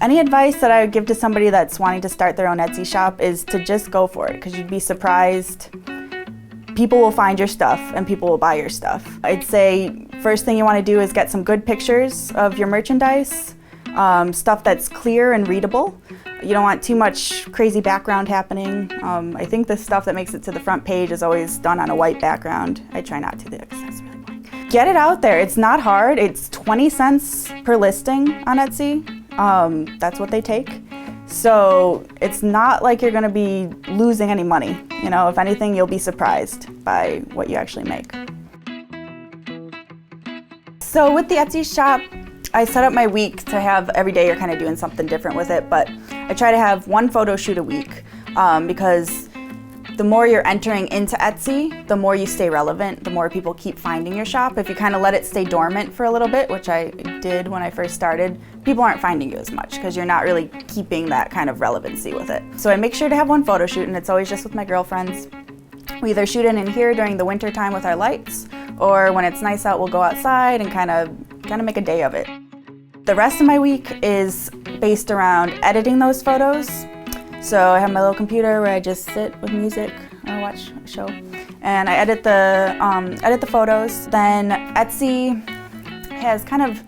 Any advice that I would give to somebody that's wanting to start their own Etsy shop is to just go for it, because you'd be surprised. People will find your stuff and people will buy your stuff. I'd say first thing you want to do is get some good pictures of your merchandise, stuff that's clear and readable. You don't want too much crazy background happening. I think the stuff that makes it to the front page is always done on a white background. I try not to, because that's really boring. Get it out there. It's not hard. It's 20 cents per listing on Etsy. That's what they take. So it's not like you're going to be losing any money. You know, if anything, you'll be surprised by what you actually make. So with the Etsy shop, I set up my week to have every day you're kind of doing something different with it, but I try to have one photo shoot a week because the more you're entering into Etsy, the more you stay relevant, the more people keep finding your shop. If you kind of let it stay dormant for a little bit, which I did when I first started, people aren't finding you as much because you're not really keeping that kind of relevancy with it. So I make sure to have one photo shoot, and it's always just with my girlfriends. We either shoot in here during the winter time with our lights, or when it's nice out, we'll go outside and kind of make a day of it. The rest of my week is based around editing those photos. So I have my little computer where I just sit with music or watch a show, and I edit the photos. Then Etsy has kind of,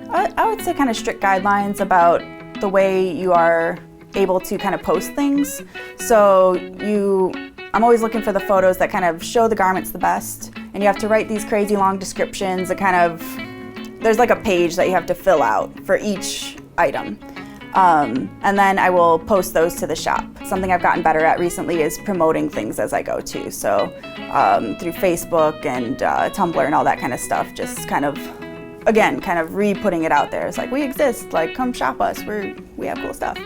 I would say, kind of strict guidelines about the way you are able to kind of post things. So I'm always looking for the photos that kind of show the garments the best, and you have to write these crazy long descriptions that kind of, there's like a page that you have to fill out for each item. And then I will post those to the shop. Something I've gotten better at recently is promoting things as I go too. So through Facebook and Tumblr and all that kind of stuff, just kind of, again, kind of re-putting it out there. It's like, we exist, like, come shop us, we have cool stuff.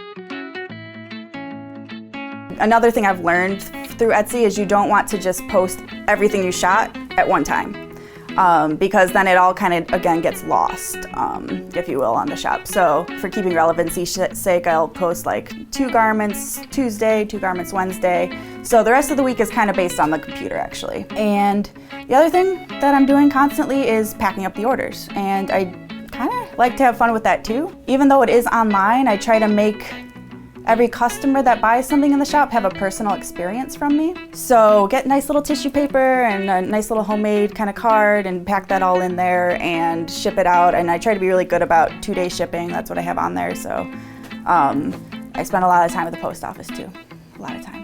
Another thing I've learned through Etsy is you don't want to just post everything you shot at one time. Because then it all kind of, again, gets lost, if you will, on the shop. So for keeping relevancy's sake, I'll post like 2 garments Tuesday, 2 garments Wednesday. So the rest of the week is kind of based on the computer, actually. And the other thing that I'm doing constantly is packing up the orders. And I kind of like to have fun with that too. Even though it is online, I try to make every customer that buys something in the shop have a personal experience from me. So get nice little tissue paper and a nice little homemade kind of card and pack that all in there and ship it out. And I try to be really good about 2-day shipping. That's what I have on there. So I spend a lot of time at the post office too, a lot of time.